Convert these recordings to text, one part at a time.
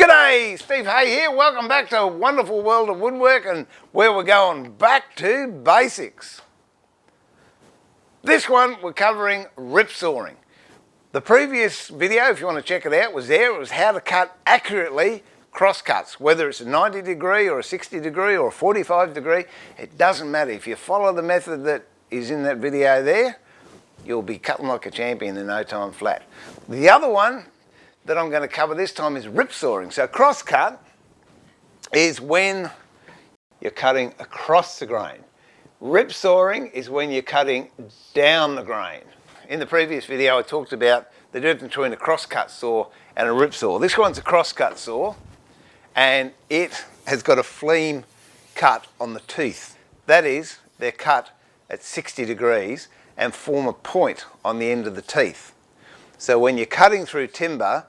G'day, Steve Hay here. Welcome back to a wonderful world of woodwork and where we're going back to basics. This one we're covering ripsawing. The previous video, if you want to check it out, was there. It was how to cut accurately crosscuts, whether it's a 90 degree or a 60 degree or a 45 degree. It doesn't matter. If you follow the method that is in that video there, you'll be cutting like a champion in no time flat. The other one that I'm going to cover this time is ripsawing. So crosscut is when you're cutting across the grain. Ripsawing is when you're cutting down the grain. In the previous video I talked about the difference between a crosscut saw and a ripsaw. This one's a crosscut saw and it has got a fleam cut on the teeth. That is, they're cut at 60 degrees and form a point on the end of the teeth. So when you're cutting through timber,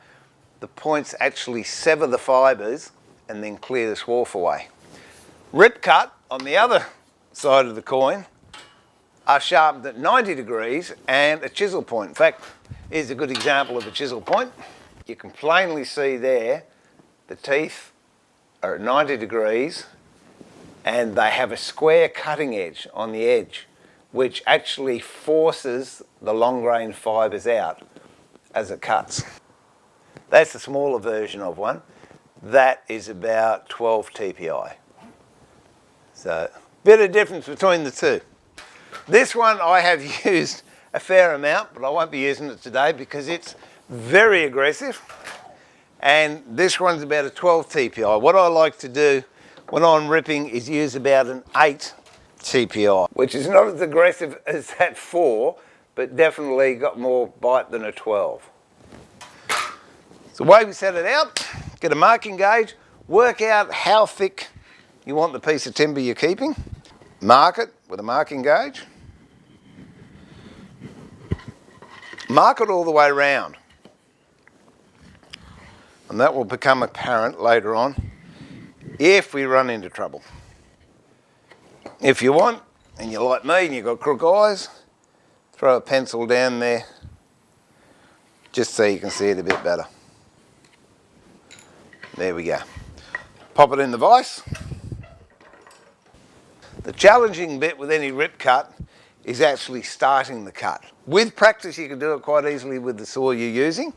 the points actually sever the fibres and then clear the swarf away. Rip cut, on the other side of the coin, are sharpened at 90 degrees and a chisel point. In fact, here's a good example of a chisel point. You can plainly see there the teeth are at 90 degrees and they have a square cutting edge on the edge, which actually forces the long grain fibres out as it cuts. That's the smaller version of one. That is about 12 TPI. So, bit of difference between the two. This one I have used a fair amount, but I won't be using it today because it's very aggressive. And this one's about a 12 TPI. What I like to do when I'm ripping is use about an 8 TPI, which is not as aggressive as that 4, but definitely got more bite than a 12. So the way we set it out, get a marking gauge, work out how thick you want the piece of timber you're keeping, mark it with a marking gauge, mark it all the way around, and that will become apparent later on if we run into trouble. If you want, and you're like me and you've got crook eyes, throw a pencil down there just so you can see it a bit better. There we go. Pop it in the vise. The challenging bit with any rip cut is actually starting the cut. With practice you can do it quite easily with the saw you're using.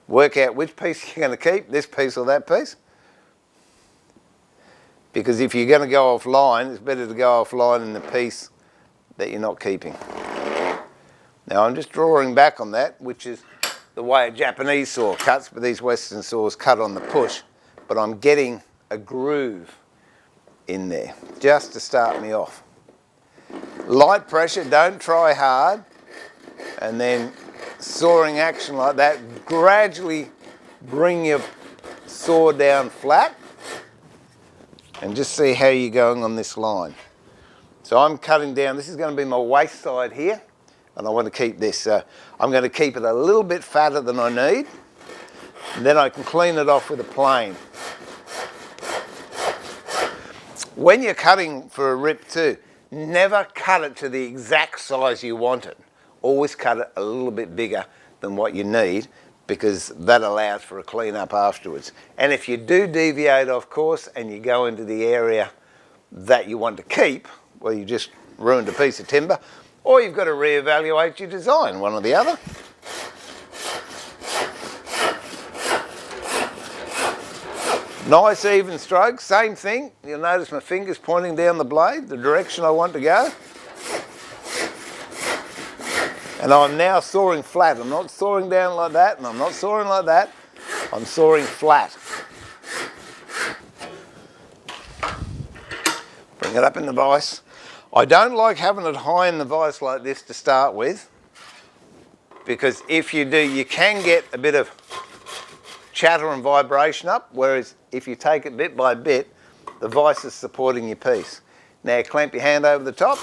Work out which piece you're going to keep, this piece or that piece. Because if you're going to go offline, it's better to go offline in the piece that you're not keeping. Now I'm just drawing back on that, which is the way a Japanese saw cuts, but these Western saws cut on the push. But I'm getting a groove in there, just to start me off. Light pressure, don't try hard, and then sawing action like that. Gradually bring your saw down flat, and just see how you're going on this line. So I'm cutting down, this is going to be my waist side here, and I want to keep this. So I'm going to keep it a little bit fatter than I need, and then I can clean it off with a plane. When you're cutting for a rip too, never cut it to the exact size you want it. Always cut it a little bit bigger than what you need, because that allows for a clean up afterwards. And if you do deviate off course and you go into the area that you want to keep, well, you just ruined a piece of timber, or you've got to reevaluate your design, one or the other. Nice even strokes, same thing. You'll notice my fingers pointing down the blade, the direction I want to go. And I'm now sawing flat. I'm not sawing down like that, and I'm not sawing like that. I'm sawing flat. Bring it up in the vise. I don't like having it high in the vise like this to start with, because if you do, you can get a bit of chatter and vibration up, whereas if you take it bit by bit, the vise is supporting your piece. Now clamp your hand over the top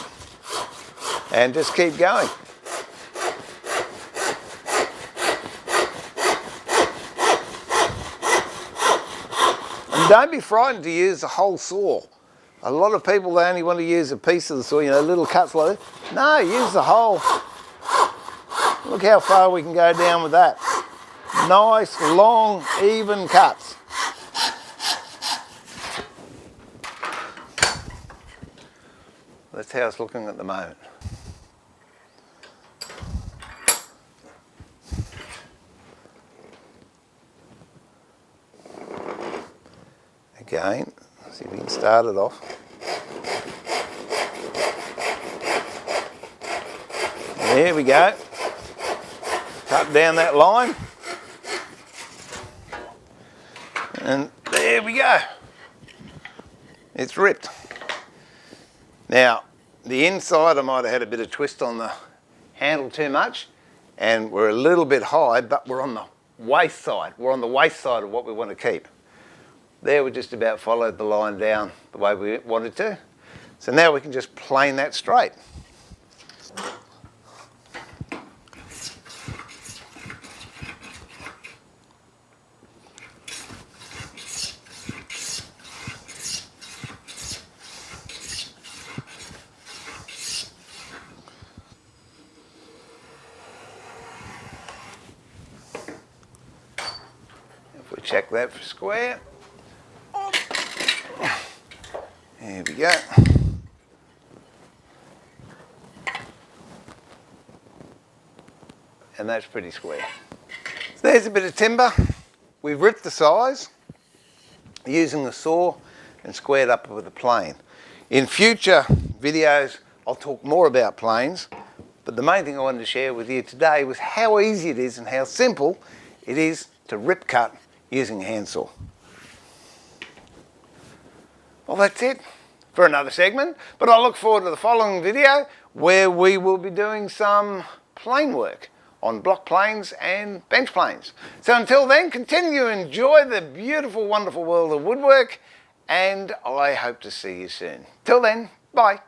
and just keep going. And don't be frightened to use the whole saw. A lot of people, they only want to use a piece of the saw, you know, little cuts like this. No, use the whole. Look how far we can go down with that. nice, long, even cuts. That's how it's looking at the moment. Again, see if we can start it off. There we go. Cut down that line. And there we go. It's ripped. Now, the inside I might have had a bit of twist on the handle too much, and we're a little bit high, but we're on the waist side. We're on the waist side of what we want to keep. There we just about followed the line down the way we wanted to. So now we can just plane that straight. If we check that for square. There we go. And that's pretty square. So there's a bit of timber. We've ripped the size using the saw and squared up with a plane. In future videos, I'll talk more about planes, but the main thing I wanted to share with you today was how easy it is and how simple it is to rip cut using a handsaw. Well, that's it for another segment, but I look forward to the following video where we will be doing some plane work on block planes and bench planes. So until then, continue to enjoy the beautiful, wonderful world of woodwork, and I hope to see you soon. Till then, bye.